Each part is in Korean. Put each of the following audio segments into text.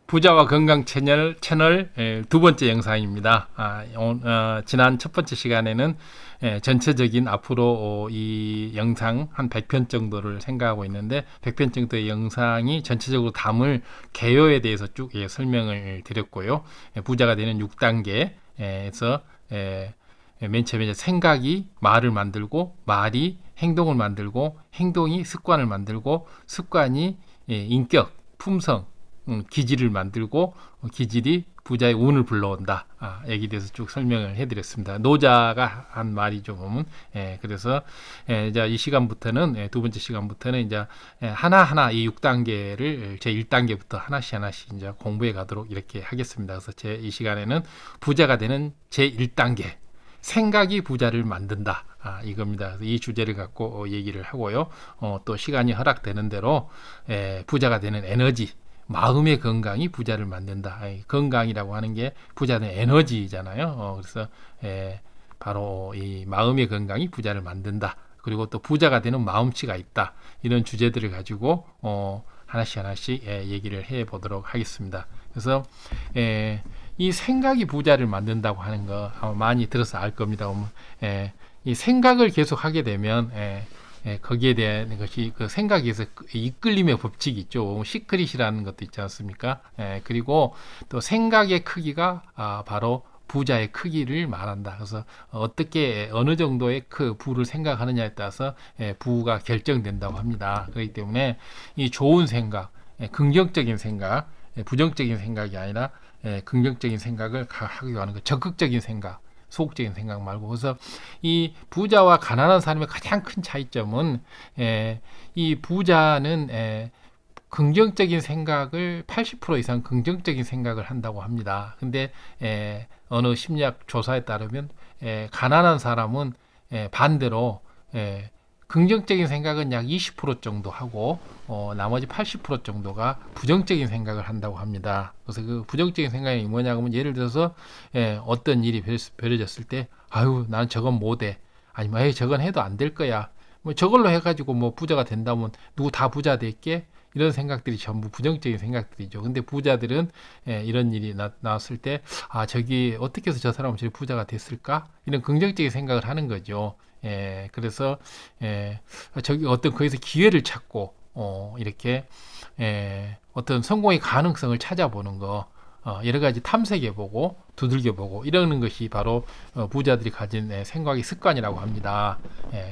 부자와 건강 채널 두 번째 영상입니다. 지난 첫 번째 시간에는 전체적인 앞으로 이 영상 한 100편 정도를 생각하고 있는데 100편 정도의 영상이 전체적으로 담을 개요에 대해서 쭉 설명을 드렸고요. 부자가 되는 6단계에서 맨 처음에 생각이 말을 만들고, 말이 행동을 만들고, 행동이 습관을 만들고, 습관이 인격, 품성, 기질을 만들고, 기질이 부자의 운을 불러온다. 여기 대해서 쭉 설명을 해드렸습니다. 노자가 한 말이죠, 보면. 그래서 이제 이 시간부터는 두 번째 시간부터는 이제 하나하나 이 6단계를 제 1단계부터 하나씩 이제 공부해 가도록 이렇게 하겠습니다. 그래서 제 이 시간에는 부자가 되는 제 1단계. 생각이 부자를 만든다. 이겁니다. 이 주제를 갖고 얘기를 하고요. 또 시간이 허락되는 대로 부자가 되는 에너지, 마음의 건강이 부자를 만든다. 건강이라고 하는 게 부자는 에너지잖아요. 그래서 바로 이 마음의 건강이 부자를 만든다. 그리고 또 부자가 되는 마음씨가 있다. 이런 주제들을 가지고 하나씩 얘기를 해보도록 하겠습니다. 그래서 이 생각이 부자를 만든다고 하는 거 아마 많이 들어서 알 겁니다. 이 생각을 계속 하게 되면 거기에 대한 것이 그 생각에서 이끌림의 법칙이 있죠. 시크릿이라는 것도 있지 않습니까? 그리고 또 생각의 크기가 바로 부자의 크기를 말한다. 그래서 어떻게 어느 정도의 부를 생각하느냐에 따라서 부가 결정된다고 합니다. 그렇기 때문에 이 좋은 생각, 긍정적인 생각, 부정적인 생각이 아니라 긍정적인 생각을 하기도 하는 거, 적극적인 생각, 소극적인 생각 말고. 그래서 이 부자와 가난한 사람의 가장 큰 차이점은 이 부자는 긍정적인 생각을 80% 이상 긍정적인 생각을 한다고 합니다. 근데 어느 심리학 조사에 따르면 가난한 사람은 반대로 긍정적인 생각은 약 20% 정도 하고 나머지 80% 정도가 부정적인 생각을 한다고 합니다. 그래서 그 부정적인 생각이 뭐냐면 예를 들어서 어떤 일이 벌어졌을 때 아유 나는 저건 못해, 아니면 에이 저건 해도 안 될 거야, 뭐 저걸로 해가지고 뭐 부자가 된다면 누구 다 부자 될게, 이런 생각들이 전부 부정적인 생각들이죠. 근데 부자들은 이런 일이 나왔을 때 저기 어떻게 해서 저 사람은 저리 부자가 됐을까, 이런 긍정적인 생각을 하는 거죠. 그래서 저기 어떤 거기서 기회를 찾고 이렇게 어떤 성공의 가능성을 찾아보는 거, 여러 가지 탐색해보고 두들겨보고 이러는 것이 바로 부자들이 가진 생각의 습관이라고 합니다.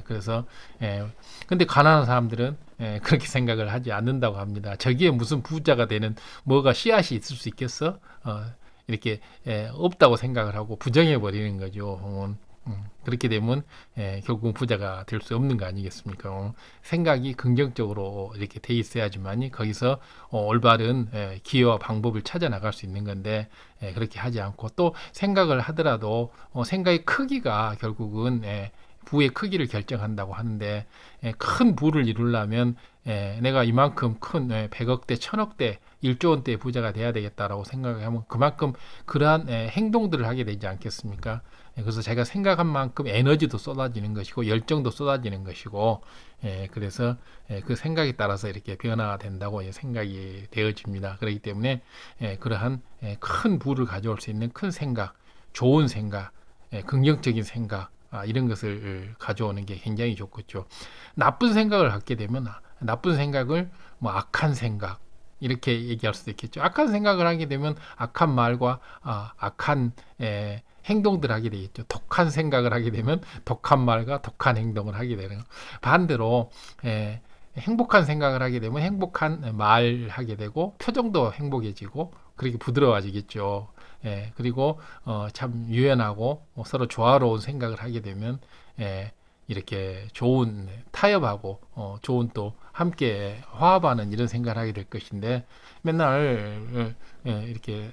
그래서 근데 가난한 사람들은 그렇게 생각을 하지 않는다고 합니다. 저기에 무슨 부자가 되는 뭐가 씨앗이 있을 수 있겠어? 이렇게 없다고 생각을 하고 부정해 버리는 거죠. 그렇게 되면 결국 부자가 될 수 없는 거 아니겠습니까? 생각이 긍정적으로 이렇게 돼 있어야지만 거기서 올바른 기회와 방법을 찾아 나갈 수 있는 건데 그렇게 하지 않고, 또 생각을 하더라도 생각의 크기가 결국은 부의 크기를 결정한다고 하는데, 큰 부를 이루려면 내가 이만큼 큰 100억대, 1000억대, 1조 원대의 부자가 돼야 되겠다라고 생각하면 그만큼 그러한 행동들을 하게 되지 않겠습니까? 그래서 자기가 생각한 만큼 에너지도 쏟아지는 것이고 열정도 쏟아지는 것이고, 그래서 그 생각에 따라서 이렇게 변화가 된다고 생각이 되어집니다. 그렇기 때문에 그러한 큰 부를 가져올 수 있는 큰 생각, 좋은 생각, 긍정적인 생각, 이런 것을 가져오는 게 굉장히 좋겠죠. 나쁜 생각을 갖게 되면 나쁜 생각을 뭐 악한 생각 이렇게 얘기할 수도 있겠죠. 악한 생각을 하게 되면 악한 말과 악한 행동들을 하게 되겠죠. 독한 생각을 하게 되면 독한 말과 독한 행동을 하게 되는 거. 반대로 행복한 생각을 하게 되면 행복한 말 하게 되고 표정도 행복해지고 그렇게 부드러워지겠죠. 그리고 참 유연하고 서로 조화로운 생각을 하게 되면 이렇게 좋은 타협하고 좋은 또 함께 화합하는 이런 생각을 하게 될 것인데, 맨날 이렇게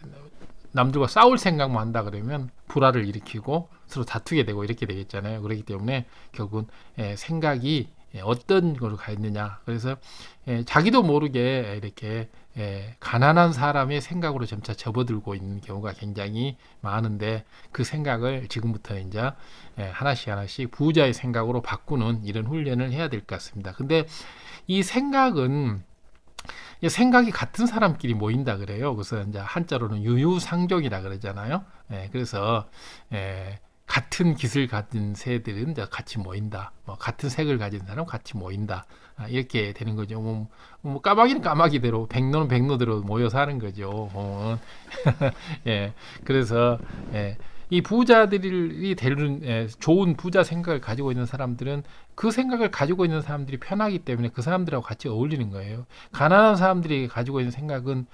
남들과 싸울 생각만 한다 그러면 불화를 일으키고 서로 다투게 되고 이렇게 되겠잖아요. 그렇기 때문에 결국은 생각이 어떤 걸로 가 있느냐. 그래서 자기도 모르게 이렇게 가난한 사람의 생각으로 점차 접어들고 있는 경우가 굉장히 많은데, 그 생각을 지금부터 이제 하나씩 부자의 생각으로 바꾸는 이런 훈련을 해야 될 것 같습니다. 근데 이 생각은 생각이 같은 사람끼리 모인다 그래요. 그래서 이제 한자로는 유유상종이라 그러잖아요. 그래서 같은 깃을 가진 새들은 이제 같이 모인다. 뭐 같은 색을 가진 사람 같이 모인다. 이렇게 되는 거죠. 까마귀는 까마귀대로, 백로는 백로대로 모여 사는 거죠. 예, 그래서 이 부자들이 되는 좋은 부자 생각을 가지고 있는 사람들은 그 생각을 가지고 있는 사람들이 편하기 때문에 그 사람들하고 같이 어울리는 거예요. 가난한 사람들이 가지고 있는 생각은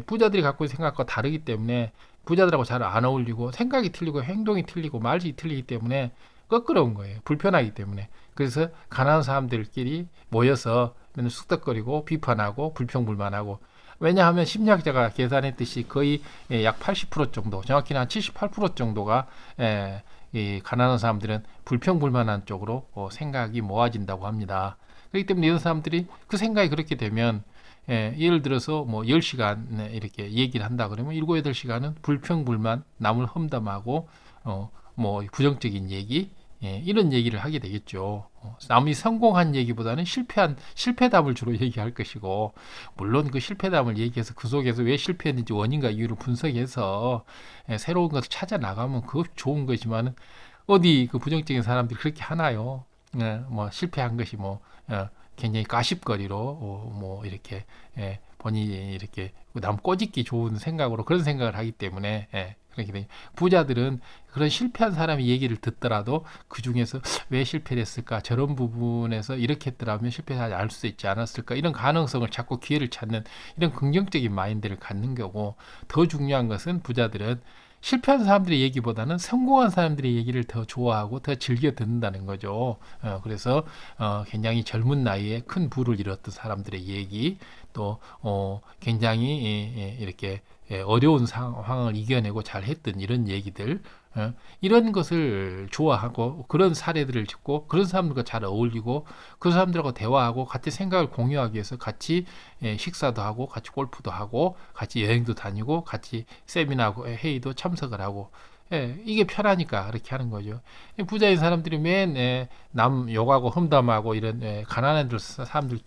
부자들이 갖고 있는 생각과 다르기 때문에 부자들하고 잘 안 어울리고 생각이 틀리고 행동이 틀리고 말이 틀리기 때문에 껄끄러운 거예요. 불편하기 때문에. 그래서 가난한 사람들끼리 모여서 맨날 쑥덕거리고 비판하고 불평불만하고, 왜냐하면 심리학자가 계산했듯이 거의 약 80% 정도, 정확히는 한 78% 정도가 이 가난한 사람들은 불평불만한 쪽으로 생각이 모아진다고 합니다. 그렇기 때문에 이런 사람들이 그 생각이 그렇게 되면 예를 들어서 뭐 10시간 이렇게 얘기를 한다 그러면 7, 8시간은 불평불만, 남을 험담하고 뭐 부정적인 얘기, 이런 얘기를 하게 되겠죠. 남이 성공한 얘기보다는 실패담을 주로 얘기할 것이고, 물론 그 실패담을 얘기해서 그 속에서 왜 실패했는지 원인과 이유를 분석해서 새로운 것을 찾아 나가면 그거 좋은 거지만, 어디 그 부정적인 사람들이 그렇게 하나요? 뭐 실패한 것이 뭐 굉장히 가십거리로 뭐 이렇게 본인이 이렇게 남 꼬집기 좋은 생각으로 그런 생각을 하기 때문에 그렇게 돼. 부자들은 그런 실패한 사람이 얘기를 듣더라도 그 중에서 왜 실패를 했을까, 저런 부분에서 이렇게 했더라면 실패하지 않을 수 있지 않았을까, 이런 가능성을 찾고 기회를 찾는 이런 긍정적인 마인드를 갖는 거고, 더 중요한 것은 부자들은 실패한 사람들의 얘기보다는 성공한 사람들의 얘기를 더 좋아하고 더 즐겨 듣는다는 거죠. 그래서 굉장히 젊은 나이에 큰 부를 이뤘던 사람들의 얘기, 또 굉장히 이렇게 어려운 상황을 이겨내고 잘했던 이런 얘기들, 이런 것을 좋아하고 그런 사례들을 듣고 그런 사람들과 잘 어울리고 그 사람들하고 대화하고 같이 생각을 공유하기 위해서 같이 식사도 하고 같이 골프도 하고 같이 여행도 다니고 같이 세미나 회의도 참석을 하고, 이게 편하니까 그렇게 하는 거죠. 부자인 사람들이 맨남 욕하고 험담하고 이런 가난한 사람들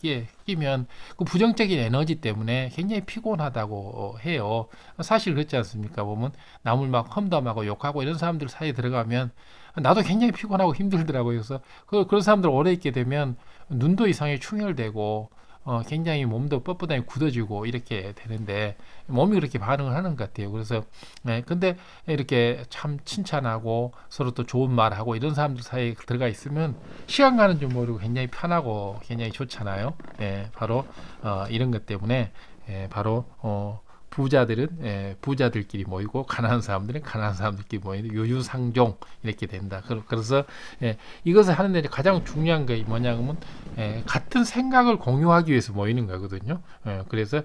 끼면 그 부정적인 에너지 때문에 굉장히 피곤하다고 해요. 사실 그렇지 않습니까? 보면 남을 막 험담하고 욕하고 이런 사람들 사이에 들어가면 나도 굉장히 피곤하고 힘들더라고요. 그래서 그런 사람들 오래 있게 되면 눈도 이상하게 충혈되고 굉장히 몸도 뻣뻣하게 굳어지고 이렇게 되는데, 몸이 그렇게 반응을 하는 것 같아요. 그래서 근데 이렇게 참 칭찬하고 서로 또 좋은 말하고 이런 사람들 사이에 들어가 있으면 시간 가는 줄 모르고 굉장히 편하고 굉장히 좋잖아요. 바로 이런 것 때문에 바로 부자들은 부자들끼리 모이고 가난한 사람들은 가난한 사람들끼리 모이고 유유상종 이렇게 된다. 그래서 이것을 하는 데 가장 중요한 게 뭐냐면 같은 생각을 공유하기 위해서 모이는 거거든요. 그래서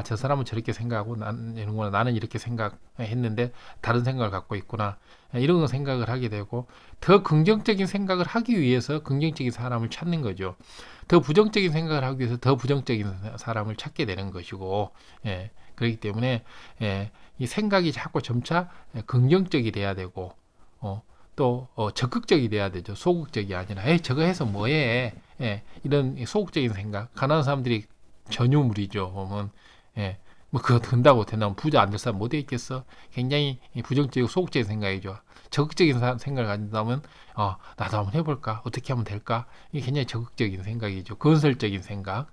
저 사람은 저렇게 생각하고 나는 이렇게 생각했는데 다른 생각을 갖고 있구나, 이런 생각을 하게 되고, 더 긍정적인 생각을 하기 위해서 긍정적인 사람을 찾는 거죠. 더 부정적인 생각을 하기 위해서 더 부정적인 사람을 찾게 되는 것이고, 그렇기 때문에 이 생각이 자꾸 점차 긍정적이 돼야 되고, 또 적극적이 돼야 되죠. 소극적이 아니라 저거 해서 뭐해, 이런 소극적인 생각. 가난한 사람들이 전유물이죠. 보면 뭐 그거 든다고 된다면 부자 안 될 사람 못 되겠어. 굉장히 부정적이고 소극적인 생각이죠. 적극적인 생각을 가진다면 나도 한번 해볼까, 어떻게 하면 될까, 이게 굉장히 적극적인 생각이죠. 건설적인 생각.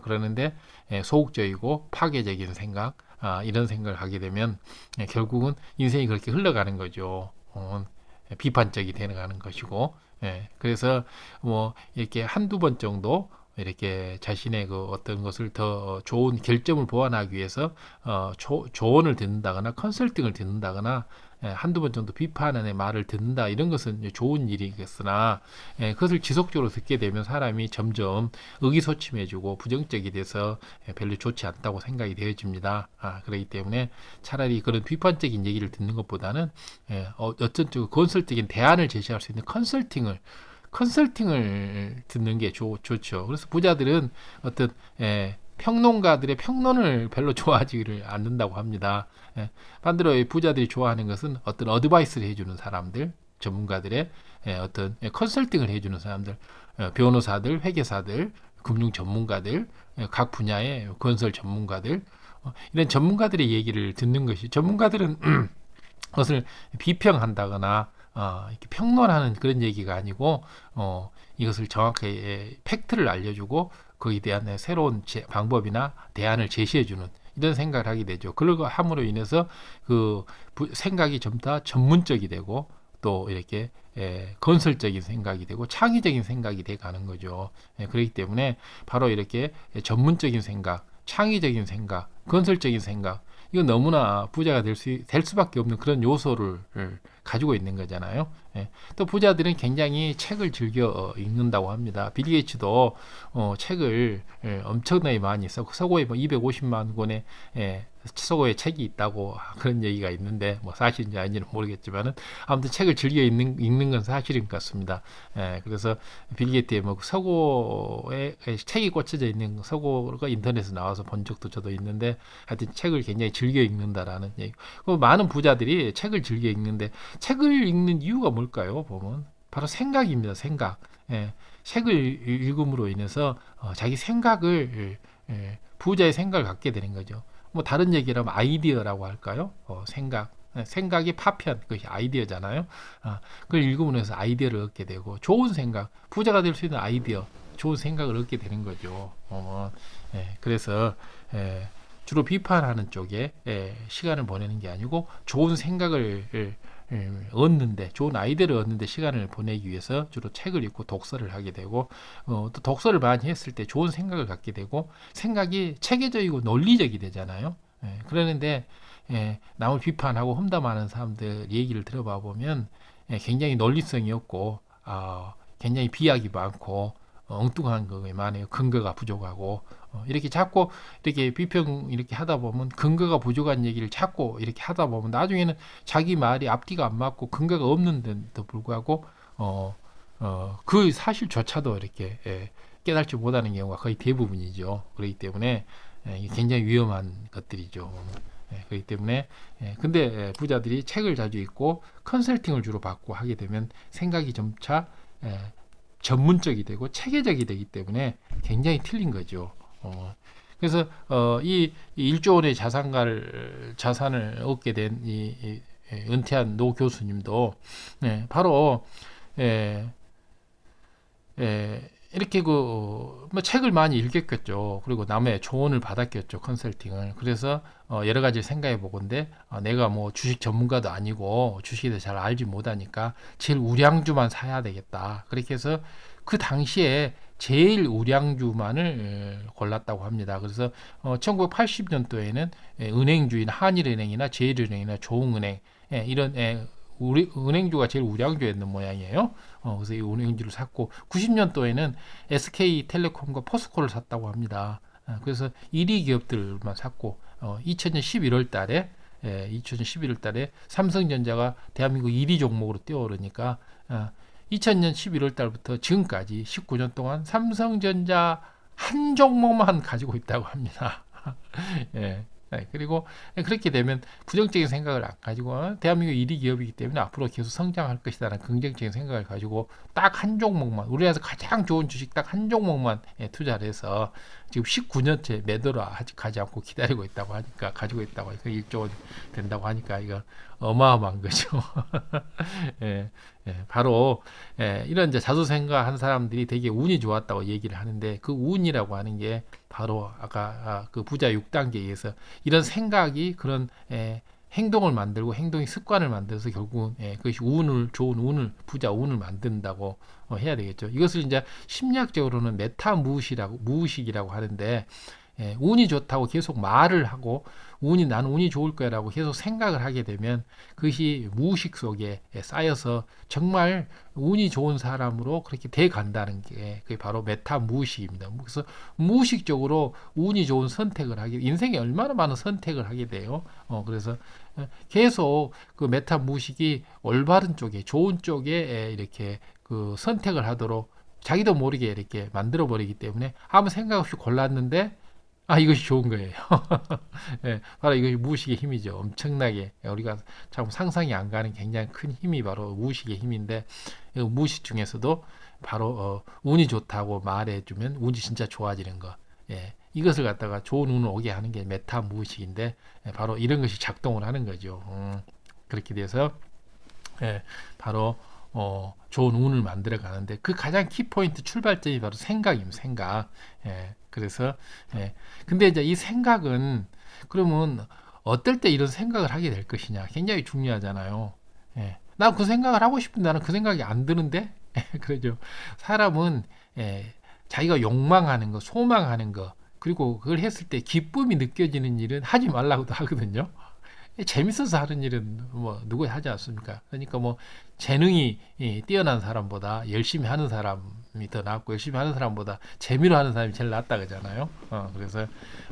그러는데 소극적이고 파괴적인 생각, 이런 생각을 하게 되면 결국은 인생이 그렇게 흘러가는 거죠. 비판적이 되어가는 것이고, 그래서 뭐 이렇게 한두 번 정도 이렇게 자신의 그 어떤 것을 더 좋은 결점을 보완하기 위해서 조언을 듣는다거나 컨설팅을 듣는다거나 한두 번 정도 비판의 말을 듣는다, 이런 것은 좋은 일이겠으나 그것을 지속적으로 듣게 되면 사람이 점점 의기소침해지고 부정적이 돼서 별로 좋지 않다고 생각이 되어집니다. 그렇기 때문에 차라리 그런 비판적인 얘기를 듣는 것보다는 어떤 건설적인 대안을 제시할 수 있는 컨설팅을 듣는 게 좋죠. 그래서 부자들은 어떤 평론가들의 평론을 별로 좋아하지를 않는다고 합니다. 반대로 부자들이 좋아하는 것은 어떤 어드바이스를 해주는 사람들, 전문가들의 어떤 컨설팅을 해주는 사람들, 변호사들, 회계사들, 금융 전문가들, 각 분야의 건설 전문가들, 이런 전문가들의 얘기를 듣는 것이, 전문가들은 그것을 비평한다거나 이렇게 평론하는 그런 얘기가 아니고 이것을 정확하게 팩트를 알려주고 거기에 대한 새로운 방법이나 대안을 제시해주는 이런 생각을 하게 되죠. 그러고 함으로 인해서 그 생각이 좀 더 전문적이 되고 또 이렇게 건설적인 생각이 되고 창의적인 생각이 돼 가는 거죠. 그렇기 때문에 바로 이렇게 전문적인 생각, 창의적인 생각, 건설적인 생각, 이건 너무나 부자가 될 수밖에 없는 그런 요소를 가지고 있는 거잖아요. 또 부자들은 굉장히 책을 즐겨 읽는다고 합니다. 빌 게이츠도 책을 엄청나게 많이 써고 서고에 뭐 250만 권의 서고의 책이 있다고 그런 얘기가 있는데 뭐 사실인지 아닌지는 모르겠지만은 아무튼 책을 즐겨 읽는 건 사실인 것 같습니다. 그래서 빌 게이츠의 뭐 서고에 책이 꽂혀져 있는 서고가 인터넷에 나와서 본 적도 저도 있는데 하여튼 책을 굉장히 즐겨 읽는다라는 얘기. 많은 부자들이 책을 즐겨 읽는데 책을 읽는 이유가 뭘까요? 보면 바로 생각입니다. 생각. 책을 읽음으로 인해서 자기 생각을 부자의 생각을 갖게 되는 거죠. 뭐 다른 얘기를 하면 아이디어라고 할까요? 생각이 파편, 그것이 아이디어잖아요. 그걸 읽음으로 해서 아이디어를 얻게 되고 좋은 생각, 부자가 될 수 있는 아이디어, 좋은 생각을 얻게 되는 거죠. 그래서 주로 비판하는 쪽에 시간을 보내는 게 아니고 좋은 생각을 얻는데, 좋은 아이디어를 얻는데 시간을 보내기 위해서 주로 책을 읽고 독서를 하게 되고 또 독서를 많이 했을 때 좋은 생각을 갖게 되고 생각이 체계적이고 논리적이 되잖아요. 그러는데 남을 비판하고 험담하는 사람들 얘기를 들어봐 보면 굉장히 논리성이 없고 굉장히 비약이 많고 엉뚱한 거에 많아요. 근거가 부족하고 이렇게 자꾸 이렇게 비평 이렇게 하다 보면 근거가 부족한 얘기를 자꾸 이렇게 하다 보면 나중에는 자기 말이 앞뒤가 안 맞고 근거가 없는데도 불구하고 그 사실조차도 이렇게 깨닫지 못하는 경우가 거의 대부분이죠. 그렇기 때문에 굉장히 위험한 것들이죠. 그렇기 때문에 근데 부자들이 책을 자주 읽고 컨설팅을 주로 받고 하게 되면 생각이 점차 전문적이 되고 체계적이 되기 때문에 굉장히 틀린 거죠. 그래서 이 1조 원의 자산을 얻게 된 이 은퇴한 노 교수님도 바로 이렇게 뭐 책을 많이 읽었겠죠. 그리고 남의 조언을 받았겠죠. 컨설팅을. 그래서 여러 가지 생각해 보건데 내가 뭐 주식 전문가도 아니고 주식에 대해 잘 알지 못하니까 제일 우량주만 사야 되겠다. 그렇게 해서 그 당시에 제일 우량주만을 골랐다고 합니다. 그래서 1980년도에는 은행주인 한일은행이나 제일은행이나 조흥은행 이런 우리 은행주가 제일 우량주였는 모양이에요. 그래서 이 은행주를 샀고 90년도에는 SK텔레콤과 포스코를 샀다고 합니다. 그래서 1위 기업들만 샀고 2000년 11월 달에 삼성전자가 대한민국 1위 종목으로 뛰어오르니까 2000년 11월 달부터 지금까지 19년 동안 삼성전자 한 종목만 가지고 있다고 합니다. 그리고 그렇게 되면 부정적인 생각을 안 가지고 대한민국 1위 기업이기 때문에 앞으로 계속 성장할 것이라는 긍정적인 생각을 가지고 딱 한 종목만, 우리나라에서 가장 좋은 주식 딱 한 종목만 투자를 해서 지금 19년째 매도를 가지 않고 기다리고 있다고 하니까, 가지고 있다고 하니까 1조 원 된다고 하니까 이거 어마어마한 거죠. 바로 이런 이제 자수생각한 사람들이 되게 운이 좋았다고 얘기를 하는데 그 운이라고 하는 게 바로 아까 그 부자 6단계에 의해서 이런 생각이 그런 행동을 만들고 행동이 습관을 만들어서 결국은 그것이 좋은 운을, 부자 운을 만든다고 해야 되겠죠. 이것을 이제 심리학적으로는 메타 무의식이라고 하는데 운이 좋다고 계속 말을 하고 나는 운이 좋을 거야라고 계속 생각을 하게 되면 그것이 무의식 속에 쌓여서 정말 운이 좋은 사람으로 그렇게 돼 간다는 게 그게 바로 메타 무의식입니다. 그래서 무의식적으로 운이 좋은 선택을 인생에 얼마나 많은 선택을 하게 돼요. 그래서 계속 그 메타 무의식이 올바른 쪽에, 좋은 쪽에 이렇게 그 선택을 하도록 자기도 모르게 이렇게 만들어 버리기 때문에 아무 생각 없이 골랐는데 이것이 좋은 거예요. 바로 이것이 무의식의 힘이죠. 엄청나게 우리가 참 상상이 안 가는 굉장히 큰 힘이 바로 무의식의 힘인데 무의식 중에서도 바로 운이 좋다고 말해주면 운이 진짜 좋아지는 거. 예, 이것을 갖다가 좋은 운을 오게 하는 게 메타 무의식인데 바로 이런 것이 작동을 하는 거죠. 그렇게 돼서 바로 좋은 운을 만들어 가는데 그 가장 키포인트 출발점이 바로 생각입니다. 생각. 그래서 근데 이제 이 생각은 그러면 어떨 때 이런 생각을 하게 될 것이냐 굉장히 중요하잖아요. 나 그 생각을 하고 싶은데 나는 그 생각이 안 드는데 그러죠. 사람은 자기가 욕망하는 거, 소망하는 거, 그리고 그걸 했을 때 기쁨이 느껴지는 일은 하지 말라고도 하거든요. 재밌어서 하는 일은 뭐 누구야 하지 않습니까? 그러니까 뭐 재능이 뛰어난 사람보다 열심히 하는 사람이 더 낫고 열심히 하는 사람보다 재미로 하는 사람이 제일 낫다 그러잖아요. 그래서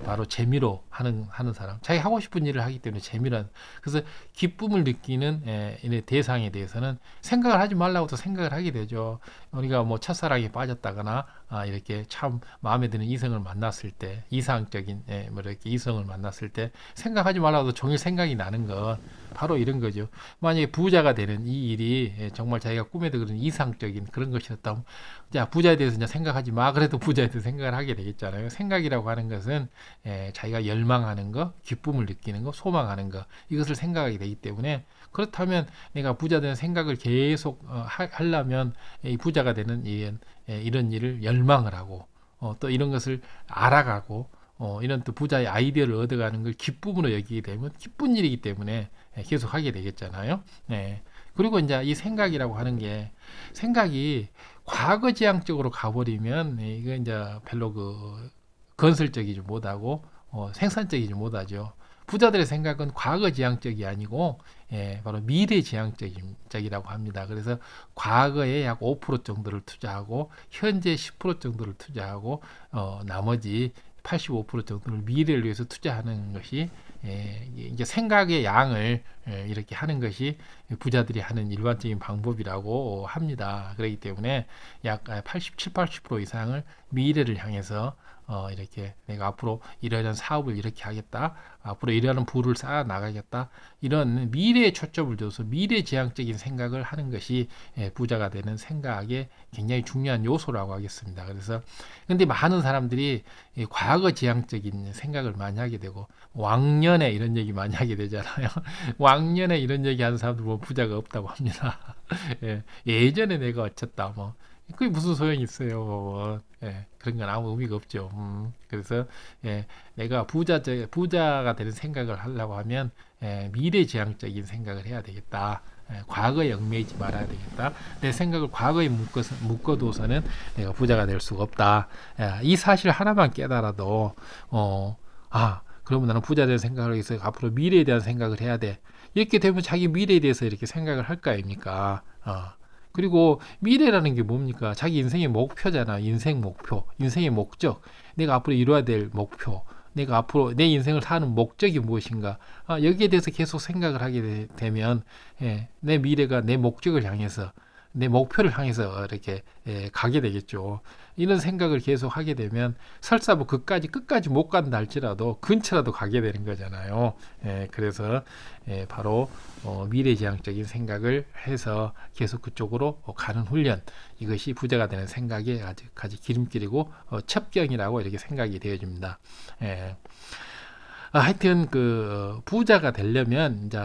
바로 재미로 하는 사람, 자기 하고 싶은 일을 하기 때문에 재미란. 그래서 기쁨을 느끼는 이 대상에 대해서는 생각을 하지 말라고도 생각을 하게 되죠. 우리가 뭐 첫사랑에 빠졌다거나 이렇게 참 마음에 드는 이성을 만났을 때, 이상적인 뭐 이렇게 이성을 만났을 때 생각하지 말라고도 종일 생각이 나는 건 바로 이런 거죠. 만약에 부자가 되는 이 일이 정말 자기가 꿈에도 그런 이상적인 그런 것이었다면, 자, 부자에 대해서 이제 생각하지 마. 그래도 부자에 대해서 생각을 하게 되겠잖아요. 생각이라고 하는 것은 자기가 열망하는 거, 기쁨을 느끼는 거, 소망하는 거, 이것을 생각하게 되기 때문에, 그렇다면 내가 부자 되는 생각을 계속 하려면 이 부자가 되는 이런 일을 열망을 하고 또 이런 것을 알아가고 이런 또 부자의 아이디어를 얻어가는 걸 기쁨으로 여기게 되면 기쁜 일이기 때문에 계속 하게 되겠잖아요. 그리고 이제 이 생각이라고 하는 게 생각이 과거지향적으로 가버리면 이거 이제 별로 건설적이지 못하고 생산적이지 못하죠. 부자들의 생각은 과거지향적이 아니고 바로 미래지향적이라고 합니다. 그래서 과거에 약 5% 정도를 투자하고 현재 10% 정도를 투자하고 나머지 85% 정도를 미래를 위해서 투자하는 것이 이제 생각의 양을 이렇게 하는 것이 부자들이 하는 일반적인 방법이라고 합니다. 그렇기 때문에 약 87, 80% 이상을 미래를 향해서 이렇게 내가 앞으로 이러한 사업을 이렇게 하겠다, 앞으로 이러한 부를 쌓아 나가겠다, 이런 미래에 초점을 둬서 미래지향적인 생각을 하는 것이 부자가 되는 생각의 굉장히 중요한 요소라고 하겠습니다. 그래서 근데 많은 사람들이 과거지향적인 생각을 많이 하게 되고 왕년에 이런 얘기 많이 하게 되잖아요. 왕년에 이런 얘기 하는 사람들 보면 부자가 없다고 합니다. 예전에 내가 어쨌다 뭐 그게 무슨 소용이 있어요. 그런 건 아무 의미가 없죠. 그래서 내가 부자가 되는 생각을 하려고 하면 미래지향적인 생각을 해야 되겠다. 과거에 얽매이지 말아야 되겠다. 내 생각을 과거에 묶어둬서는 내가 부자가 될 수가 없다. 이 사실 하나만 깨달아도 그러면 나는 부자 될 생각을 해서 앞으로 미래에 대한 생각을 해야 돼. 이렇게 되면 자기 미래에 대해서 이렇게 생각을 할 거 아닙니까? 그리고 미래라는 게 뭡니까? 자기 인생의 목표잖아. 인생 목표, 인생의 목적, 내가 앞으로 이루어야 될 목표, 내가 앞으로 내 인생을 사는 목적이 무엇인가? 여기에 대해서 계속 생각을 하게 되면 내 미래가 내 목적을 향해서, 내 목표를 향해서 이렇게 가게 되겠죠. 이런 생각을 계속 하게 되면 설사 뭐 끝까지 못 간다 할지라도 근처라도 가게 되는 거잖아요. 그래서 바로 미래지향적인 생각을 해서 계속 그쪽으로 가는 훈련, 이것이 부자가 되는 생각의 아주 기름길이고 첩경이라고 이렇게 생각이 되어집니다. 하여튼 부자가 되려면 이제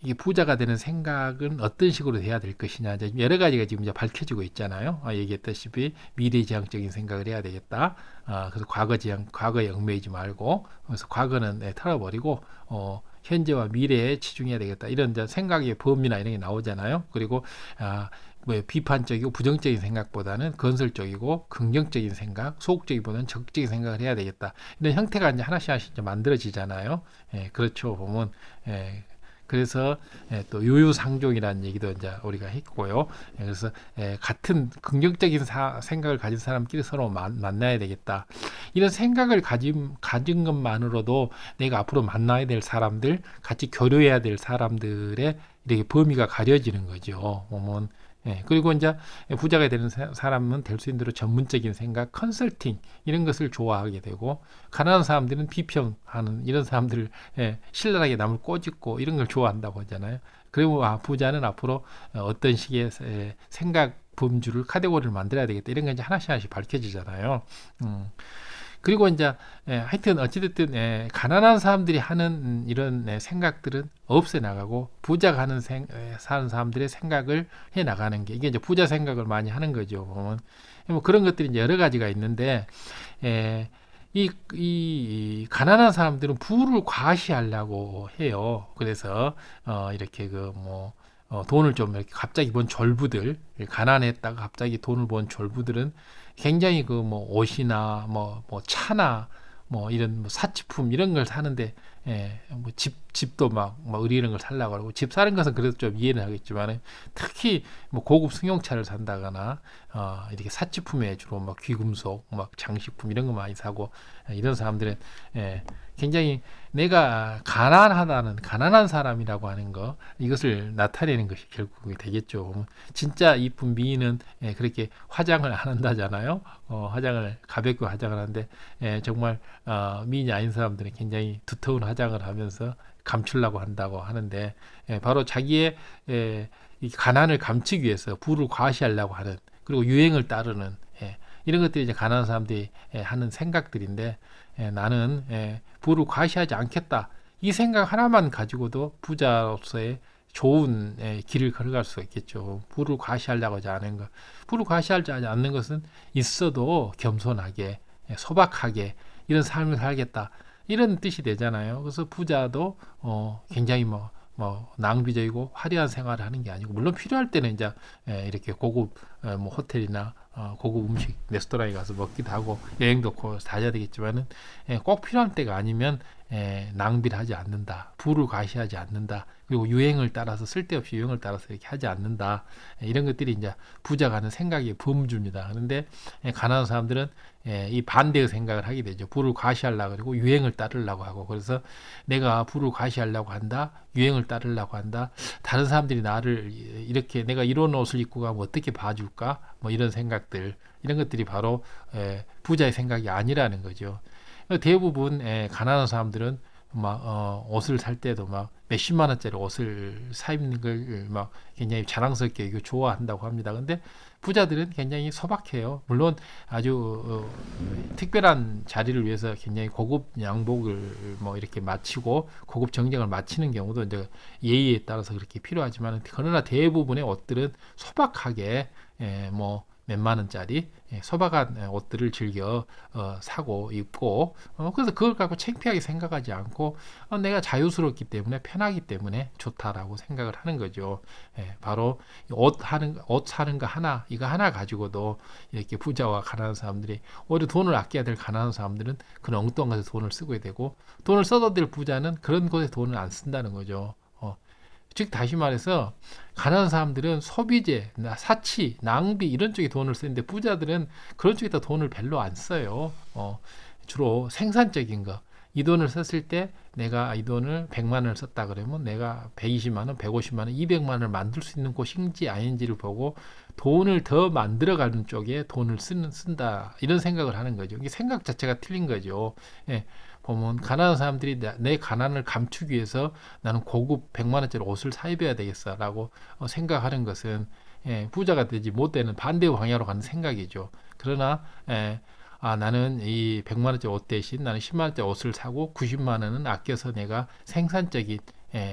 이 부자가 되는 생각은 어떤 식으로 돼야 될 것이냐, 이제 여러 가지가 지금 이제 밝혀지고 있잖아요. 얘기했다시피 미래지향적인 생각을 해야 되겠다. 그래서 과거에 얽매이지 말고, 그래서 과거는 털어버리고 현재와 미래에 치중해야 되겠다. 이런 이제 생각의 범위나 이런 게 나오잖아요. 그리고 뭐 비판적이고 부정적인 생각보다는 건설적이고 긍정적인 생각, 소극적이보다는 적극적인 생각을 해야 되겠다. 이런 형태가 이제 하나씩 이제 만들어지잖아요. 그렇죠. 보면 그래서 또 유유상종이라는 얘기도 이제 우리가 했고요. 그래서 같은 긍정적인 생각을 가진 사람끼리 서로 만나야 되겠다. 이런 생각을 가진 것만으로도 내가 앞으로 만나야 될 사람들, 같이 교류해야 될 사람들의 이렇게 범위가 가려지는 거죠. 보면 그리고 이제 부자가 되는 사람은 될 수 있는 대로 전문적인 생각, 컨설팅 이런 것을 좋아하게 되고, 가난한 사람들은 비평하는 이런 사람들을 신랄하게 남을 꼬집고 이런 걸 좋아한다고 하잖아요. 그리고 부자는 앞으로 어떤 식의 생각 범주를 카테고리를 만들어야 되겠다. 이런 게 이제 하나씩 밝혀지잖아요. 그리고 이제 하여튼 어찌됐든 가난한 사람들이 하는 이런 생각들은 없애 나가고 부자가 하는 사는 사람들의 생각을 해 나가는 게 이게 이제 부자 생각을 많이 하는 거죠. 보면 뭐 그런 것들이 이제 여러 가지가 있는데 이 가난한 사람들은 부를 과시하려고 해요. 그래서 이렇게 돈을 좀 이렇게 갑자기 번 졸부들, 가난했다가 갑자기 돈을 번 졸부들은 굉장히 옷이나 차나 이런 사치품 이런 걸 사는데 집도 막 이런 걸 살려고 하고 집 사는 것은 그래도 좀 이해는 하겠지만 특히 고급 승용차를 산다거나 이렇게 사치품에 주로 귀금속 장식품 이런 거 많이 사고 이런 사람들은 굉장히 내가 가난한 사람이라고 하는 거 이것을 나타내는 것이 결국이 되겠죠. 진짜 이쁜 미인은 그렇게 화장을 안 한다잖아요. 화장을 가볍게 화장을 하는데 정말 미인이 아닌 사람들은 굉장히 두터운 화장을 하면서 감추려고 한다고 하는데 바로 자기의 이 가난을 감추기 위해서 부를 과시하려고 하는 그리고 유행을 따르는 이런 것들이 이제 가난한 사람들이 하는 생각들인데 나는 부를 과시하지 않겠다. 이 생각 하나만 가지고도 부자로서의 좋은 길을 걸어갈 수가 있겠죠. 부를 과시하려고 하지 않은 것. 부를 과시하지 않는 것은 있어도 겸손하게, 소박하게 이런 삶을 살겠다. 이런 뜻이 되잖아요. 그래서 부자도 굉장히 낭비적이고 화려한 생활을 하는 게 아니고 물론 필요할 때는 이제 이렇게 고급 호텔이나 고급 음식 레스토랑에 가서 먹기도 하고 여행도 다녀야 되겠지만은 꼭 필요한 때가 아니면 낭비를 하지 않는다. 부를 과시하지 않는다. 그리고 유행을 따라서 쓸데없이 유행을 따라서 이렇게 하지 않는다. 이런 것들이 이제 부자가 하는 생각의 범주입니다. 그런데 가난한 사람들은 이 반대의 생각을 하게 되죠. 부를 과시하려고 그리고 유행을 따르려고 하고 그래서 내가 부를 과시하려고 한다. 유행을 따르려고 한다. 다른 사람들이 나를 이렇게 내가 이런 옷을 입고 가면 어떻게 봐줄까? 이런 생각들 이런 것들이 바로 부자의 생각이 아니라는 거죠. 대부분 가난한 사람들은 옷을 살 때도 몇십만 원짜리 옷을 사 입는 걸 굉장히 자랑스럽게 이거 좋아한다고 합니다. 근데 부자들은 굉장히 소박해요. 물론 아주 특별한 자리를 위해서 굉장히 고급 양복을 이렇게 마치고 고급 정장을 마치는 경우도 이제 예의에 따라서 그렇게 필요하지만 그러나 대부분의 옷들은 소박하게 몇만 원짜리 소박한 옷들을 즐겨 사고 입고 그래서 그걸 갖고 창피하게 생각하지 않고 내가 자유스럽기 때문에 편하기 때문에 좋다라고 생각을 하는 거죠. 바로 옷 사는 거 하나 이거 하나 가지고도 이렇게 부자와 가난한 사람들이 오히려 돈을 아껴야 될 가난한 사람들은 그런 엉뚱한 것에 돈을 쓰고 되고 돈을 써도 될 부자는 그런 곳에 돈을 안 쓴다는 거죠. 즉 다시 말해서 가난한 사람들은 소비재, 사치, 낭비 이런 쪽에 돈을 쓰는데 부자들은 그런 쪽에다 돈을 별로 안 써요. 주로 생산적인 거. 이 돈을 썼을 때 내가 이 돈을 100만 원을 썼다 그러면 내가 120만 원, 150만 원, 200만 원을 만들 수 있는 곳인지 아닌지를 보고 돈을 더 만들어가는 쪽에 돈을 쓴다 이런 생각을 하는 거죠. 이게 생각 자체가 틀린 거죠. 보면 가난한 사람들이 내 가난을 감추기 위해서 나는 고급 100만 원짜리 옷을 사 입어야 되겠어라고 생각하는 것은 부자가 되지 못되는 반대 방향으로 가는 생각이죠. 그러나 나는 이 100만 원짜리 옷 대신 나는 10만 원짜리 옷을 사고 90만 원은 아껴서 내가 생산적인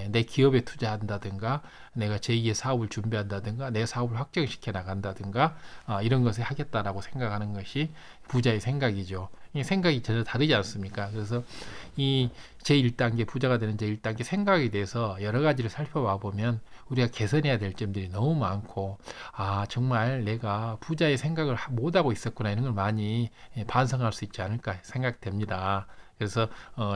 내 기업에 투자한다든가 내가 제2의 사업을 준비한다든가 내 사업을 확장시켜 나간다든가 이런 것을 하겠다라고 생각하는 것이 부자의 생각이죠. 이 생각이 전혀 다르지 않습니까? 그래서 이 제1단계 부자가 되는 제1단계 생각에 대해서 여러 가지를 살펴봐 보면 우리가 개선해야 될 점들이 너무 많고 정말 내가 부자의 생각을 못하고 있었구나 이런 걸 많이 반성할 수 있지 않을까 생각됩니다. 그래서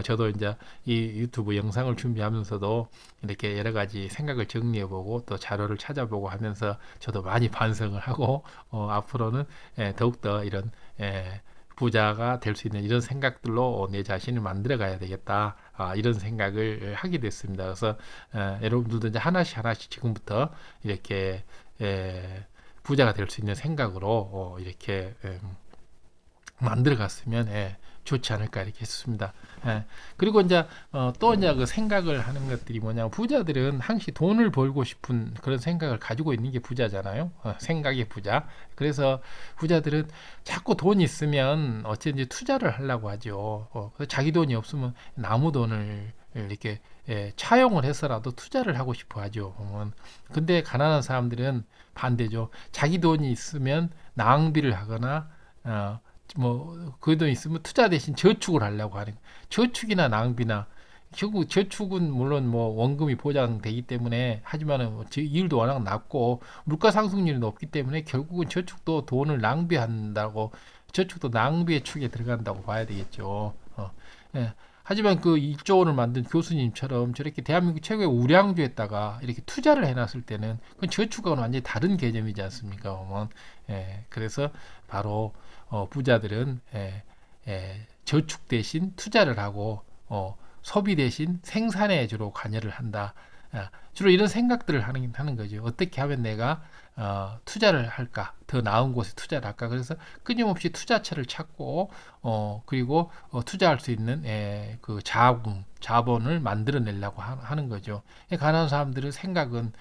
저도 이제 이 유튜브 영상을 준비하면서도 이렇게 여러 가지 생각을 정리해보고 또 자료를 찾아보고 하면서 저도 많이 반성을 하고 앞으로는 더욱더 이런 부자가 될 수 있는 이런 생각들로 내 자신을 만들어 가야 되겠다 이런 생각을 하게 됐습니다. 그래서 여러분들도 이제 하나씩 지금부터 이렇게 부자가 될 수 있는 생각으로 이렇게 만들어 갔으면 좋지 않을까 이렇게 했습니다. 예. 그리고 이제 또 이제 그 생각을 하는 것들이 뭐냐면 부자들은 항시 돈을 벌고 싶은 그런 생각을 가지고 있는 게 부자잖아요. 생각의 부자. 그래서 부자들은 자꾸 돈 있으면 어쨌든지 투자를 하려고 하죠. 그래서 자기 돈이 없으면 남의 돈을 이렇게 차용을 해서라도 투자를 하고 싶어 하죠. 근데 가난한 사람들은 반대죠. 자기 돈이 있으면 낭비를 하거나 뭐 그 돈 있으면 투자 대신 저축을 하려고 하는 저축이나 낭비나 결국 저축은 물론 뭐 원금이 보장되기 때문에 하지만은 뭐 이율도 워낙 낮고 물가 상승률이 높기 때문에 결국은 저축도 돈을 낭비한다고 저축도 낭비의 축에 들어간다고 봐야 되겠죠. 예. 하지만 그 1조 원을 만든 교수님처럼 저렇게 대한민국 최고의 우량주에다가 이렇게 투자를 해놨을 때는 그건 저축하고는 완전히 다른 개념이지 않습니까? 보면. 그래서 바로 부자들은 저축 대신 투자를 하고 소비 대신 생산에 주로 관여를 한다. 주로 이런 생각들을 하는 거죠. 어떻게 하면 내가 투자를 할까? 더 나은 곳에 투자를 할까? 그래서 끊임없이 투자처를 찾고 그리고 투자할 수 있는 그 자본을 만들어내려고 하는 거죠. 가난한 사람들의 생각은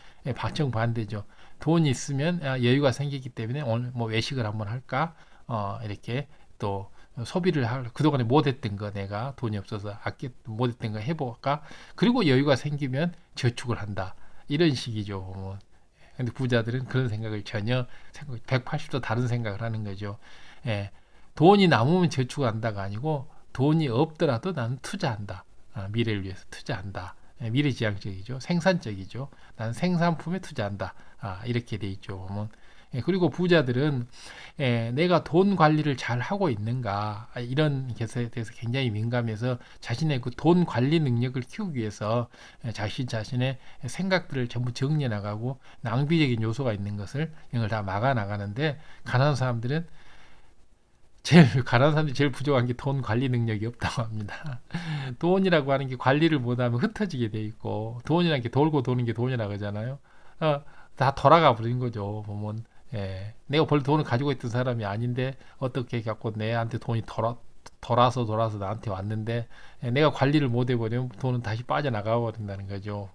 정반대죠. 돈이 있으면 여유가 생기기 때문에 오늘 뭐 외식을 한번 할까? 이렇게 또 소비를 그동안에 못했던 거 내가 돈이 없어서 못했던 거 해볼까? 그리고 여유가 생기면 저축을 한다. 이런 식이죠. 근데 부자들은 그런 생각을 전혀 180도 다른 생각을 하는 거죠. 돈이 남으면 저축을 한다가 아니고 돈이 없더라도 나는 투자한다. 미래를 위해서 투자한다. 미래지향적이죠. 생산적이죠. 나는 생산품에 투자한다. 이렇게 돼 있죠. 그리고 부자들은 내가 돈 관리를 잘 하고 있는가 이런 것에 대해서 굉장히 민감해서 자신의 그 돈 관리 능력을 키우기 위해서 자신의 생각들을 전부 정리해 나가고 낭비적인 요소가 있는 것을 이걸 다 막아 나가는데 가난한 사람들이 제일 부족한 게 돈 관리 능력이 없다고 합니다. 돈이라고 하는 게 관리를 못하면 흩어지게 돼 있고 돈이라는 게 돌고 도는 게 돈이라고 하잖아요. 다 돌아가 버린 거죠. 보면 내가 벌 돈을 가지고 있던 사람이 아닌데 어떻게 갖고 내한테 돈이 돌아서 나한테 왔는데 내가 관리를 못 해버리면 돈은 다시 빠져나가 버린다는 거죠.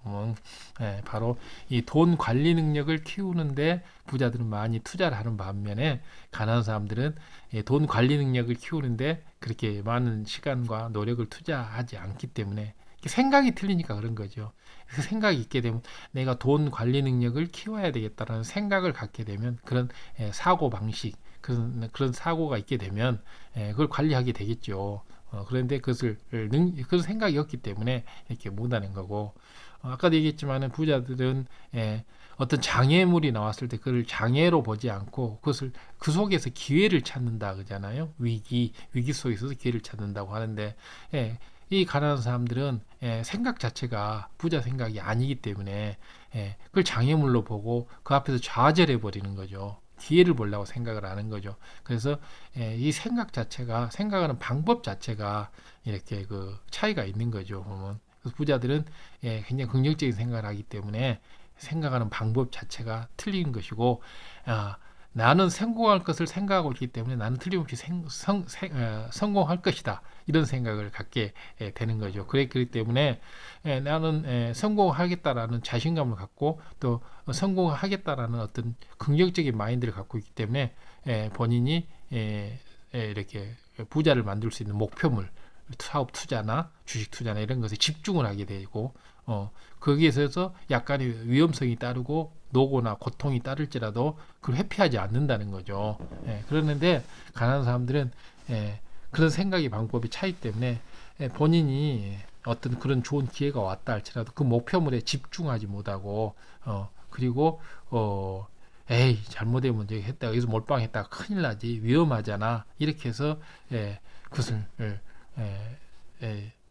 바로 이 돈 관리 능력을 키우는데 부자들은 많이 투자를 하는 반면에 가난한 사람들은 돈 관리 능력을 키우는데 그렇게 많은 시간과 노력을 투자하지 않기 때문에 생각이 틀리니까 그런 거죠. 그 생각이 있게 되면 내가 돈 관리 능력을 키워야 되겠다라는 생각을 갖게 되면 그런 사고 방식 그런 사고가 있게 되면 그걸 관리하게 되겠죠. 그런데 그런 생각이 없기 때문에 이렇게 못하는 거고 아까도 얘기했지만은 부자들은 어떤 장애물이 나왔을 때 그걸 장애로 보지 않고 그것을 그 속에서 기회를 찾는다 그러잖아요. 위기 속에서 기회를 찾는다고 하는데 이 가난한 사람들은 생각 자체가 부자 생각이 아니기 때문에 그걸 장애물로 보고 그 앞에서 좌절해 버리는 거죠. 기회를 보려고 생각을 하는 거죠. 그래서 이 생각하는 방법 자체가 이렇게 그 차이가 있는 거죠. 보면 그래서 부자들은 굉장히 긍정적인 생각을 하기 때문에 생각하는 방법 자체가 틀린 것이고 나는 성공할 것을 생각하고 있기 때문에 나는 틀림없이 성공할 것이다. 이런 생각을 갖게 되는 거죠. 그렇기 때문에 나는 성공하겠다라는 자신감을 갖고 또 성공하겠다라는 어떤 긍정적인 마인드를 갖고 있기 때문에 본인이 이렇게 부자를 만들 수 있는 목표물, 사업 투자나 주식 투자나 이런 것에 집중을 하게 되고 거기에서 약간의 위험성이 따르고 노고나 고통이 따를지라도 그걸 회피하지 않는다는 거죠. 그러는데 가난한 사람들은 그런 생각의 방법이 차이 때문에 본인이 어떤 그런 좋은 기회가 왔다 할지라도 그 목표물에 집중하지 못하고 그리고 에이 잘못하면 문제 했다 여기서 몰빵했다가 큰일 나지 위험하잖아 이렇게 해서 그것을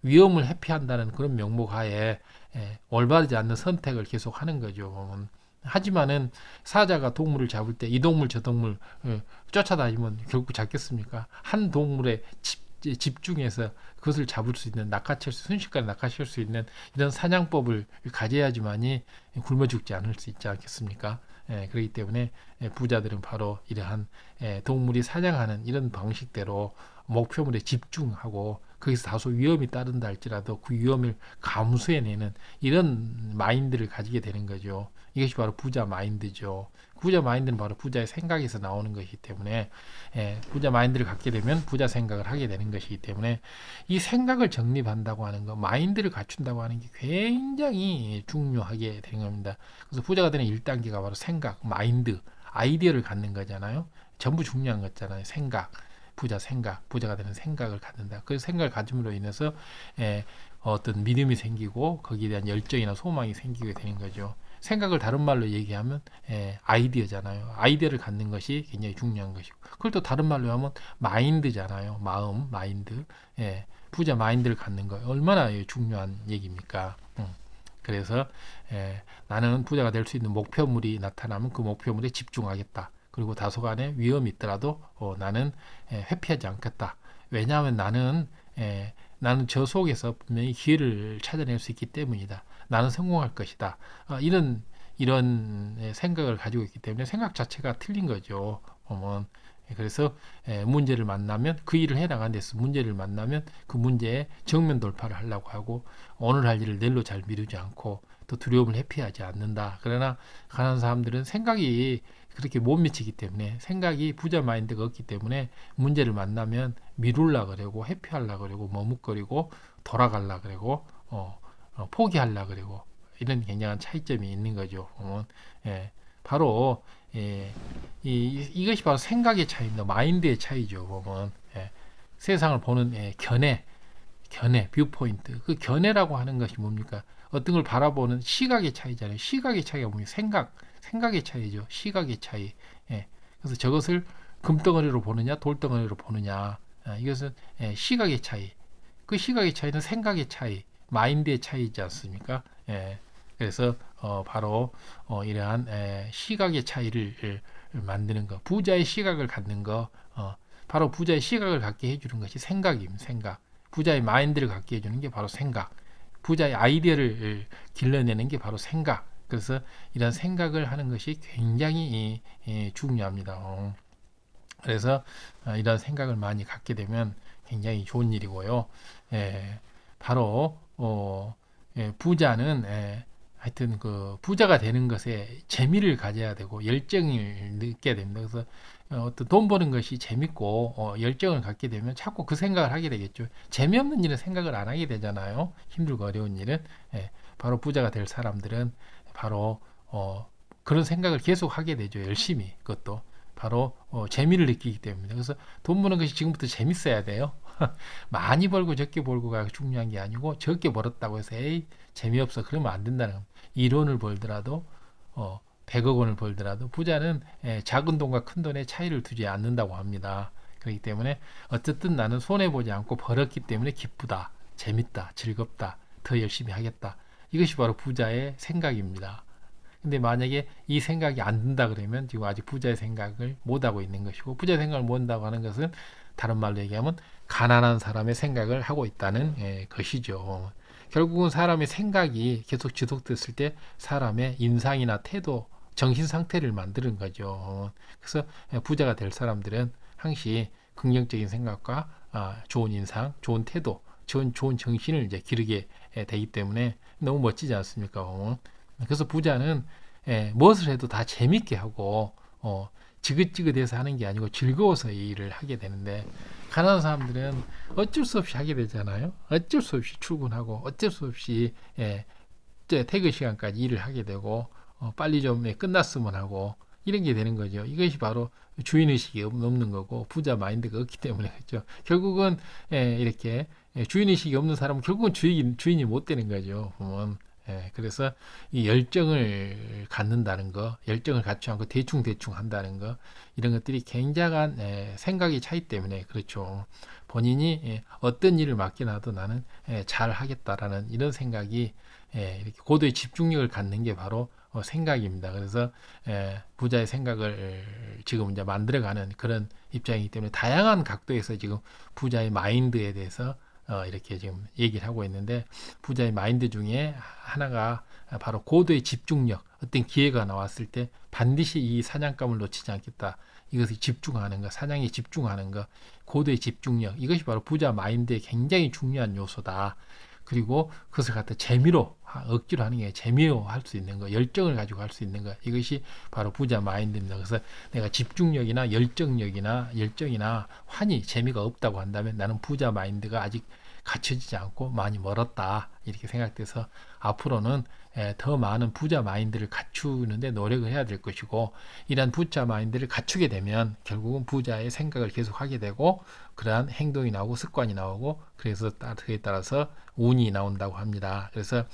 위험을 회피한다는 그런 명목하에 올바르지 않는 선택을 계속 하는 거죠. 하지만은 사자가 동물을 잡을 때 이 동물 저 동물 쫓아다니면 결국 잡겠습니까? 한 동물에 집중해서 그것을 잡을 수 있는 순식간에 낚아챌 수 있는 이런 사냥법을 가져야지만이 굶어 죽지 않을 수 있지 않겠습니까? 그렇기 때문에 부자들은 바로 이러한 동물이 사냥하는 이런 방식대로 목표물에 집중하고 거기서 다소 위험이 따른다 할지라도 그 위험을 감수해내는 이런 마인드를 가지게 되는 거죠. 이것이 바로 부자 마인드죠. 부자 마인드는 바로 부자의 생각에서 나오는 것이기 때문에 부자 마인드를 갖게 되면 부자 생각을 하게 되는 것이기 때문에 이 생각을 정립한다고 하는 거, 마인드를 갖춘다고 하는 게 굉장히 중요하게 되는 겁니다. 그래서 부자가 되는 1단계가 바로 생각, 마인드, 아이디어를 갖는 거잖아요. 전부 중요한 거잖아요. 생각, 부자가 되는 생각을 갖는다. 그 생각을 가짐으로 인해서 어떤 믿음이 생기고 거기에 대한 열정이나 소망이 생기게 되는 거죠. 생각을 다른 말로 얘기하면 아이디어잖아요. 아이디어를 갖는 것이 굉장히 중요한 것이고, 그걸 또 다른 말로 하면 마인드잖아요. 마음, 마인드. 부자 마인드를 갖는 거 얼마나 중요한 얘기입니까? 그래서 나는 부자가 될 수 있는 목표물이 나타나면 그 목표물에 집중하겠다. 그리고 다소간의 위험이 있더라도 나는 회피하지 않겠다. 왜냐하면 나는 저 속에서 분명히 기회를 찾아낼 수 있기 때문이다. 나는 성공할 것이다. 이런 생각을 가지고 있기 때문에 생각 자체가 틀린 거죠. 그래서 문제를 만나면 그 일을 해나가는 데서 문제를 만나면 그 문제에 정면 돌파를 하려고 하고 오늘 할 일을 내일로 잘 미루지 않고 또 두려움을 회피하지 않는다. 그러나 가난한 사람들은 생각이 그렇게 못 미치기 때문에 생각이 부자 마인드가 없기 때문에 문제를 만나면 미룰라 그러고 회피하려 그러고 머뭇거리고 돌아갈라 그러고 포기하려 그러고 이런 굉장한 차이점이 있는 거죠. 바로 이것이 바로 생각의 차이입니다. 마인드의 차이죠. 보면 세상을 보는 견해, 뷰포인트. 그 견해라고 하는 것이 뭡니까? 어떤 걸 바라보는 시각의 차이잖아요. 시각의 차이가 뭡니까? 생각의 차이죠. 시각의 차이. 그래서 저것을 금덩어리로 보느냐, 돌덩어리로 보느냐. 이것은 시각의 차이. 그 시각의 차이는 생각의 차이, 마인드의 차이지 않습니까? 그래서 바로 이러한 시각의 차이를 만드는 것, 부자의 시각을 갖는 것, 바로 부자의 시각을 갖게 해주는 것이 생각입니다. 생각. 부자의 마인드를 갖게 해주는 게 바로 생각. 부자의 아이디어를 길러내는 게 바로 생각. 그래서 이런 생각을 하는 것이 굉장히 중요합니다. 그래서 이런 생각을 많이 갖게 되면 굉장히 좋은 일이고요. 바로 부자는 하여튼 그 부자가 되는 것에 재미를 가져야 되고 열정을 느껴야 됩니다. 그래서 어떤 돈 버는 것이 재밌고 열정을 갖게 되면 자꾸 그 생각을 하게 되겠죠. 재미없는 일은 생각을 안 하게 되잖아요. 힘들고 어려운 일은. 바로 부자가 될 사람들은 바로 그런 생각을 계속 하게 되죠. 열심히. 그것도 바로 재미를 느끼기 때문에. 그래서 돈 버는 것이 지금부터 재밌어야 돼요. 많이 벌고 적게 벌고가 중요한 게 아니고 적게 벌었다고 해서 에이 재미없어 그러면 안 된다는 겁니다. 1원을 벌더라도 100억 원을 벌더라도 부자는 작은 돈과 큰 돈의 차이를 두지 않는다고 합니다. 그렇기 때문에 어쨌든 나는 손해보지 않고 벌었기 때문에 기쁘다, 재밌다, 즐겁다, 더 열심히 하겠다. 이것이 바로 부자의 생각입니다. 근데 만약에 이 생각이 안 든다 그러면 지금 아직 부자의 생각을 못하고 있는 것이고, 부자의 생각을 못한다고 하는 것은 다른 말로 얘기하면 가난한 사람의 생각을 하고 있다는 것이죠. 결국은 사람의 생각이 계속 지속됐을 때 사람의 인상이나 태도, 정신 상태를 만드는 거죠. 그래서 부자가 될 사람들은 항시 긍정적인 생각과 좋은 인상, 좋은 태도, 좋은 정신을 이제 기르게 되기 때문에 너무 멋지지 않습니까? 그래서 부자는 무엇을 해도 다 재밌게 하고 지긋지긋해서 하는 게 아니고 즐거워서 이 일을 하게 되는데, 가난한 사람들은 어쩔 수 없이 하게 되잖아요. 어쩔 수 없이 출근하고 어쩔 수 없이 퇴근 시간까지 일을 하게 되고 빨리 좀 끝났으면 하고 이런 게 되는 거죠. 이것이 바로 주인의식이 없는 거고 부자 마인드가 없기 때문에 그렇죠. 결국은 이렇게 주인의식이 없는 사람은 결국은 주인이 못 되는 거죠. 보면. 그래서 이 열정을 갖는다는 거, 열정을 갖지 않고 대충 한다는 거, 이런 것들이 굉장한 생각의 차이 때문에 그렇죠. 본인이 어떤 일을 맡겨놔도 나는 잘 하겠다라는 이런 생각이 이렇게 고도의 집중력을 갖는 게 바로 생각입니다. 그래서 부자의 생각을 지금 이제 만들어가는 그런 입장이기 때문에 다양한 각도에서 지금 부자의 마인드에 대해서 이렇게 지금 얘기를 하고 있는데, 부자의 마인드 중에 하나가 바로 고도의 집중력, 어떤 기회가 나왔을 때 반드시 이 사냥감을 놓치지 않겠다. 이것에 집중하는 거, 사냥에 집중하는 거, 고도의 집중력, 이것이 바로 부자 마인드의 굉장히 중요한 요소다. 그리고 그것을 갖다 재미로, 억지로 하는 게 재미로 할 수 있는 거, 열정을 가지고 할 수 있는 거, 이것이 바로 부자 마인드입니다. 그래서 내가 집중력이나 열정이나 환희, 재미가 없다고 한다면 나는 부자 마인드가 아직 갖춰지지 않고 많이 멀었다, 이렇게 생각돼서 앞으로는 더 많은 부자 마인드를 갖추는데 노력을 해야 될 것이고, 이러한 부자 마인드를 갖추게 되면 결국은 부자의 생각을 계속 하게 되고 그러한 행동이 나오고 습관이 나오고, 그래서 그에 따라서 운이 나온다고 합니다. 그래서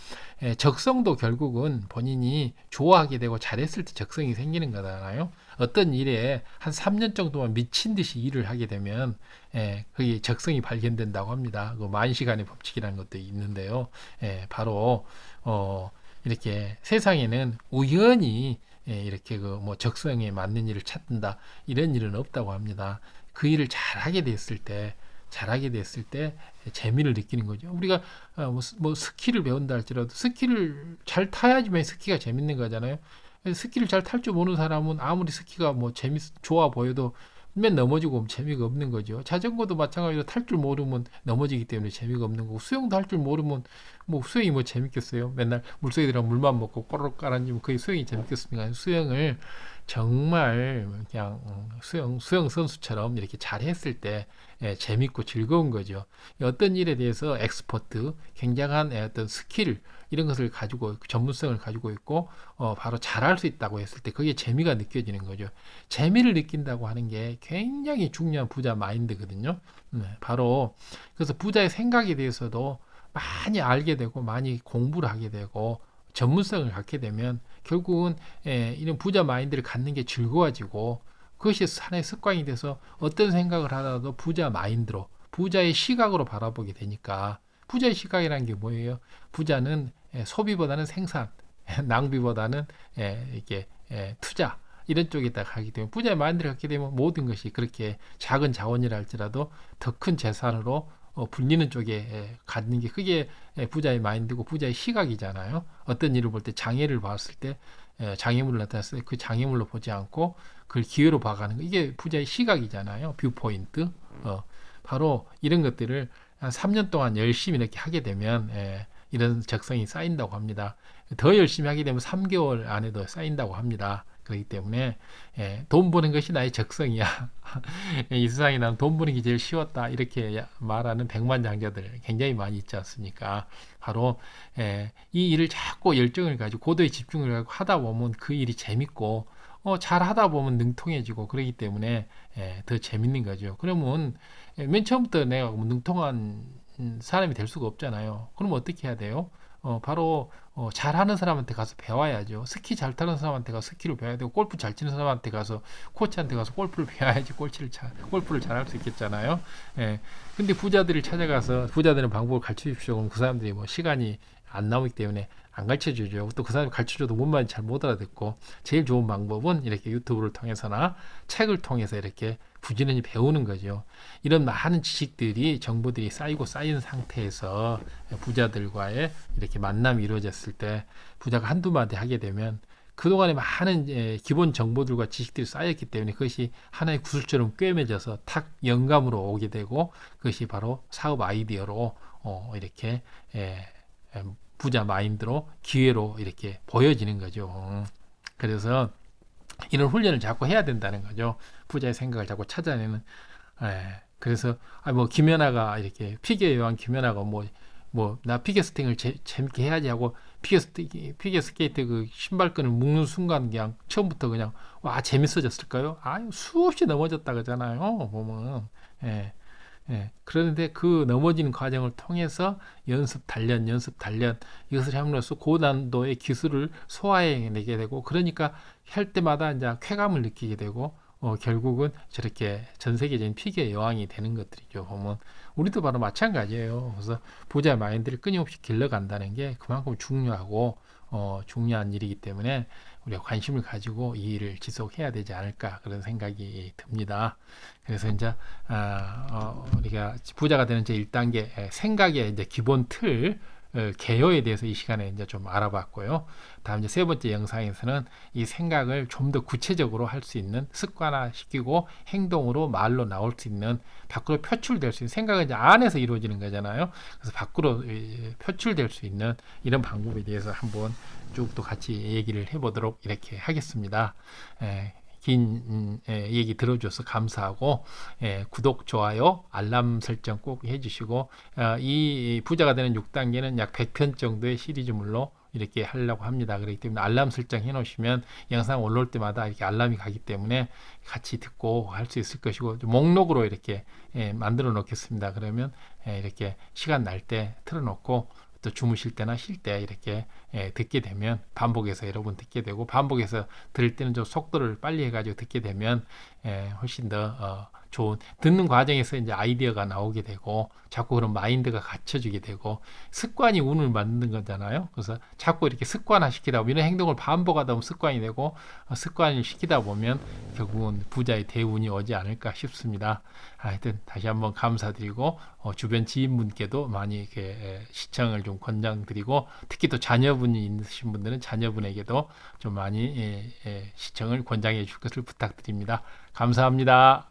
적성도 결국은 본인이 좋아하게 되고 잘했을 때 적성이 생기는 거잖아요. 어떤 일에 한 3년 정도만 미친 듯이 일을 하게 되면 그게 적성이 발견된다고 합니다. 그 만시간의 법칙이라는 것도 있는데요. 바로 이렇게 세상에는 우연히 이렇게 그 뭐 적성에 맞는 일을 찾는다, 이런 일은 없다고 합니다. 그 일을 잘하게 됐을 때 재미를 느끼는 거죠. 우리가 뭐 스키를 배운다 할지라도 스키를 잘 타야지만 스키가 재밌는 거잖아요. 스키를 잘 탈 줄 모르는 사람은 아무리 스키가 뭐 좋아 보여도 맨 넘어지고 재미가 없는 거죠. 자전거도 마찬가지로 탈 줄 모르면 넘어지기 때문에 재미가 없는 거고, 수영도 할 줄 모르면 뭐 수영이 뭐 재밌겠어요? 맨날 물속에 들어가 물만 먹고 꼬르륵 깔아앉으면 그게 수영이 재밌겠습니까? 수영을 정말 그냥 수영 선수처럼 이렇게 잘 했을 때 재밌고 즐거운 거죠. 어떤 일에 대해서 엑스퍼트, 굉장한 어떤 스킬, 이런 것을 가지고 전문성을 가지고 있고 바로 잘할 수 있다고 했을 때 그게 재미가 느껴지는 거죠. 재미를 느낀다고 하는 게 굉장히 중요한 부자 마인드거든요. 바로 그래서 부자의 생각에 대해서도 많이 알게 되고 많이 공부를 하게 되고 전문성을 갖게 되면 결국은 이런 부자 마인드를 갖는 게 즐거워지고, 그것이 하나의 습관이 돼서 어떤 생각을 하더라도 부자 마인드로, 부자의 시각으로 바라보게 되니까. 부자의 시각이라는 게 뭐예요? 부자는 소비보다는 생산, 낭비보다는 이렇게 투자, 이런 쪽에다 가기 때문에 부자의 마인드를 갖게 되면 모든 것이 그렇게 작은 자원이라 할지라도 더 큰 재산으로 불리는 쪽에 갖는 게, 그게 부자의 마인드고 부자의 시각이잖아요. 어떤 일을 볼 때 장애를 봤을 때, 장애물을 나타났을 때 그 장애물로 보지 않고 그걸 기회로 봐가는 거, 이게 부자의 시각이잖아요. 뷰포인트. 바로 이런 것들을 한 3년 동안 열심히 이렇게 하게 되면 이런 적성이 쌓인다고 합니다. 더 열심히 하게 되면 3개월 안에도 쌓인다고 합니다. 그렇기 때문에 돈 버는 것이 나의 적성이야. 이 세상에 나는 돈 버는 게 제일 쉬웠다, 이렇게 말하는 백만장자들 굉장히 많이 있지 않습니까? 바로 이 일을 자꾸 열정을 가지고 고도의 집중을 가지고 하다 보면 그 일이 재밌고 잘 하다 보면 능통해지고, 그렇기 때문에 더 재밌는 거죠. 그러면 맨 처음부터 내가 능통한 사람이 될 수가 없잖아요. 그럼 어떻게 해야 돼요? 바로 잘하는 사람한테 가서 배워야죠. 스키 잘 타는 사람한테 가서 스키를 배워야 되고, 골프 잘 치는 사람한테 가서 코치한테 가서 골프를 배워야지 골프를 잘할 수 있겠잖아요. 근데 부자들을 찾아가서 부자들은 방법을 가르쳐 주십시오. 그럼 그 사람들이 뭐 시간이 안 나오기 때문에 안 가르쳐 주죠. 또 그 사람이 가르쳐 줘도 뭔 말인지 잘 못 알아듣고, 제일 좋은 방법은 이렇게 유튜브를 통해서나 책을 통해서 이렇게 부지런히 배우는 거죠. 이런 많은 지식들이, 정보들이 쌓인 상태에서 부자들과의 이렇게 만남이 이루어졌을 때, 부자가 한두 마디 하게 되면 그동안에 많은 기본 정보들과 지식들이 쌓였기 때문에 그것이 하나의 구슬처럼 꿰매져서 탁 영감으로 오게 되고, 그것이 바로 사업 아이디어로 이렇게 부자 마인드로, 기회로 이렇게 보여지는 거죠. 그래서 이런 훈련을 자꾸 해야 된다는 거죠. 부자의 생각을 자꾸 찾아내는. 그래서 뭐 김연아가 이렇게 피겨 여왕 김연아가 나 피겨 스팅을 재밌게 해야지 하고 피겨 스케이트 그 신발끈을 묶는 순간 그냥 처음부터 그냥 와 재밌어졌을까요? 수없이 넘어졌다 그러잖아요. 보면. 그런데 그 넘어지는 과정을 통해서 연습 단련 이것을 함으로써 고난도의 기술을 소화해내게 되고, 그러니까 할 때마다 이제 쾌감을 느끼게 되고 결국은 저렇게 전 세계적인 피겨 여왕이 되는 것들이죠. 보면 우리도 바로 마찬가지예요. 그래서 부자 마인드를 끊임없이 길러간다는 게 그만큼 중요하고 중요한 일이기 때문에 우리가 관심을 가지고 이 일을 지속해야 되지 않을까, 그런 생각이 듭니다. 그래서 이제 우리가 부자가 되는 제 1단계 생각의 이제 기본 틀, 개요에 대해서 이 시간에 이제 좀 알아봤고요. 다음 이제 세 번째 영상에서는 이 생각을 좀 더 구체적으로 할 수 있는 습관화시키고 행동으로 말로 나올 수 있는 밖으로 표출될 수 있는 생각은 이제 안에서 이루어지는 거잖아요. 그래서 밖으로 표출될 수 있는 이런 방법에 대해서 한번 쭉 또 같이 얘기를 해보도록 이렇게 하겠습니다. 긴 얘기 들어줘서 감사하고 구독, 좋아요, 알람 설정 꼭 해주시고 이 부자가 되는 6단계는 약 100편 정도의 시리즈물로 이렇게 하려고 합니다. 그렇기 때문에 알람 설정 해 놓으시면 영상 올라올 때마다 이렇게 알람이 가기 때문에 같이 듣고 할 수 있을 것이고 목록으로 이렇게 만들어 놓겠습니다. 그러면 이렇게 시간 날 때 틀어 놓고 또 주무실 때나 쉴 때 이렇게 듣게 되면 반복해서 여러분 듣게 되고 반복해서 들을 때는 좀 속도를 빨리 해가지고 듣게 되면 훨씬 더 좋은 듣는 과정에서 이제 아이디어가 나오게 되고 자꾸 그런 마인드가 갖춰지게 되고 습관이 운을 만드는 거잖아요. 그래서 자꾸 이렇게 습관화 시키다 보면 이런 행동을 반복하다 보면 습관이 되고 습관을 시키다 보면 결국은 부자의 대운이 오지 않을까 싶습니다. 하여튼 다시 한번 감사드리고 주변 지인분께도 많이 이렇게 시청을 좀 권장드리고 특히 또 자녀분이 있으신 분들은 자녀분에게도 좀 많이 시청을 권장해 줄 것을 부탁드립니다. 감사합니다.